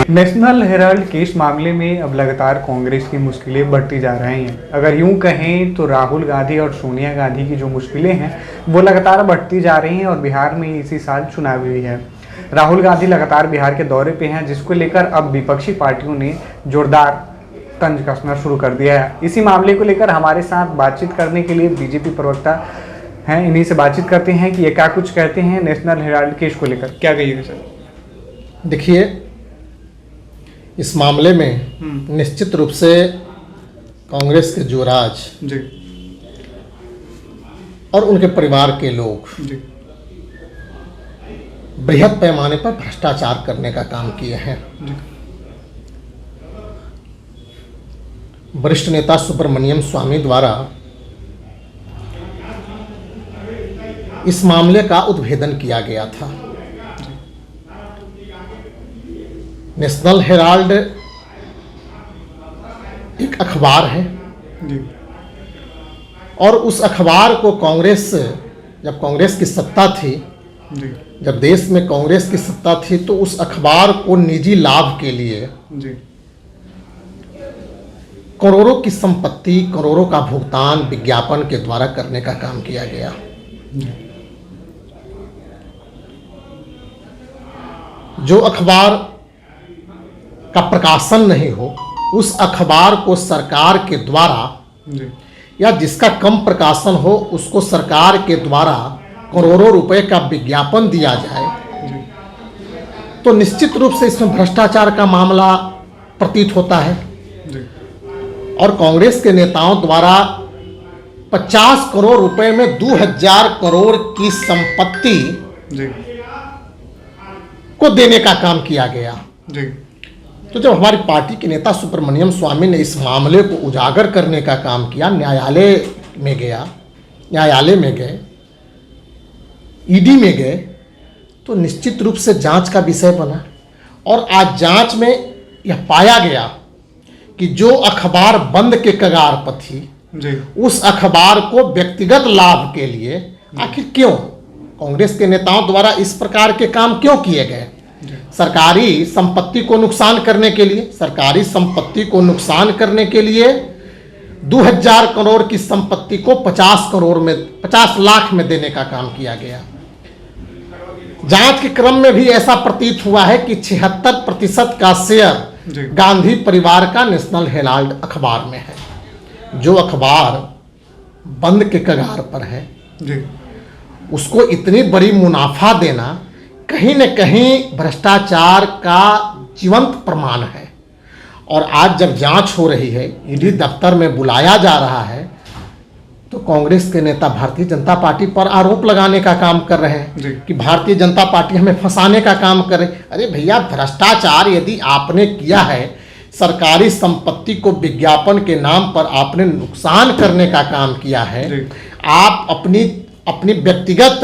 National Herald case मामले में अब लगातार कांग्रेस की मुश्किलें बढ़ती जा रही हैं। अगर यूं कहें तो राहुल गांधी और सोनिया गांधी की जो मुश्किलें हैं वो लगातार बढ़ती जा रही हैं और बिहार में इसी साल चुनाव भी है। राहुल गांधी लगातार बिहार के दौरे पे हैं, जिसको लेकर अब विपक्षी पार्टियों ने जोरदार तंज कसना शुरू कर दिया है। इसी मामले को लेकर हमारे साथ बातचीत करने के लिए बीजेपी प्रवक्ता हैं, इन्हीं से बातचीत करते हैं कि ये क्या कुछ कहते हैं नेशनल हेराल्ड केस को लेकर। क्या कहिएगा सर? देखिए, इस मामले में निश्चित रूप से कांग्रेस के युवराज जी और उनके परिवार के लोग जी बृहद पैमाने पर भ्रष्टाचार करने का काम किए हैं। वरिष्ठ नेता सुब्रमण्यम स्वामी द्वारा इस मामले का उद्भेदन किया गया था। नेशनल हेराल्ड एक अखबार है जी और उस अखबार को कांग्रेस, जब कांग्रेस की सत्ता थी, जी जब देश में कांग्रेस की सत्ता थी, तो उस अखबार को निजी लाभ के लिए जी करोड़ों की संपत्ति, करोड़ों का भुगतान विज्ञापन के द्वारा करने का काम किया गया। जो अखबार का प्रकाशन नहीं हो, उस अखबार को सरकार के द्वारा जी या जिसका कम प्रकाशन हो उसको सरकार के द्वारा करोड़ों रुपए का विज्ञापन दिया जाए, जी तो निश्चित रूप से इसमें भ्रष्टाचार का मामला प्रतीत होता है। जी और कांग्रेस के नेताओं द्वारा 50 करोड़ रुपए में 2000 करोड़ की संपत्ति जी को देने का काम किया गया। जी तो जब हमारी पार्टी के नेता सुब्रमण्यम स्वामी ने इस मामले को उजागर करने का काम किया, न्यायालय में गए, ईडी में गए, तो निश्चित रूप से जांच का विषय बना। और आज जांच में यह पाया गया कि जो अखबार बंद के कगार पर थी, जी उस अखबार को व्यक्तिगत लाभ के लिए आखिर क्यों कांग्रेस के नेताओं द्वारा इस प्रकार के काम क्यों किए गए? सरकारी संपत्ति को नुकसान करने के लिए, 2000 करोड़ की संपत्ति को 50 लाख में देने का काम किया गया। जांच के क्रम में भी ऐसा प्रतीत हुआ है कि 76% का शेयर गांधी परिवार का नेशनल हेराल्ड अखबार में है। जो अखबार बंद के कगार पर है, जी उसको इतनी बड़ी मुनाफा देना कहीं न कहीं भ्रष्टाचार का जीवंत प्रमाण है। और आज जब जांच हो रही है, ईडी दफ्तर में बुलाया जा रहा है, तो कांग्रेस के नेता भारतीय जनता पार्टी पर आरोप लगाने का काम कर रहे हैं कि भारतीय जनता पार्टी हमें फंसाने का काम करे। अरे भैया, भ्रष्टाचार यदि आपने किया है, सरकारी संपत्ति को विज्ञापन के नाम पर आपने नुकसान करने का काम किया है, आप अपनी व्यक्तिगत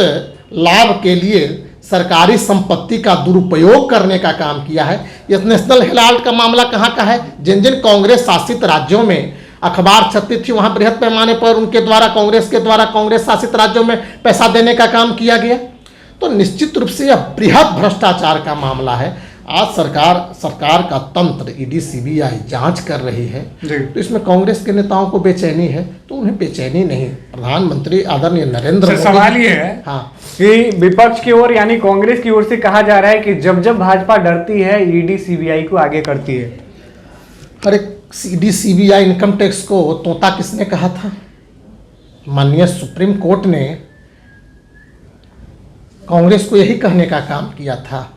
लाभ के लिए सरकारी संपत्ति का दुरुपयोग करने का काम किया है। यह नेशनल हेराल्ड का मामला कहाँ का है? जिन जिन कांग्रेस शासित राज्यों में अखबार छपती थी, वहां बृहद पैमाने पर उनके द्वारा, कांग्रेस शासित राज्यों में पैसा देने का काम किया गया। तो निश्चित रूप से यह बृहद भ्रष्टाचार का मामला है। आज सरकार का तंत्र ईडी सीबीआई जांच कर रही है, तो इसमें कांग्रेस के नेताओं को बेचैनी है, तो उन्हें बेचैनी नहीं, प्रधानमंत्री आदरणीय नरेंद्र मोदी। सवाल ये है कि विपक्ष की ओर यानी कांग्रेस की ओर से कहा जा रहा है कि जब जब भाजपा डरती है, ईडी सीबीआई को आगे करती है। अरे, ईडी सीबीआई इनकम टैक्स को तोता किसने कहा था? माननीय सुप्रीम कोर्ट ने कांग्रेस को यही कहने का काम किया था।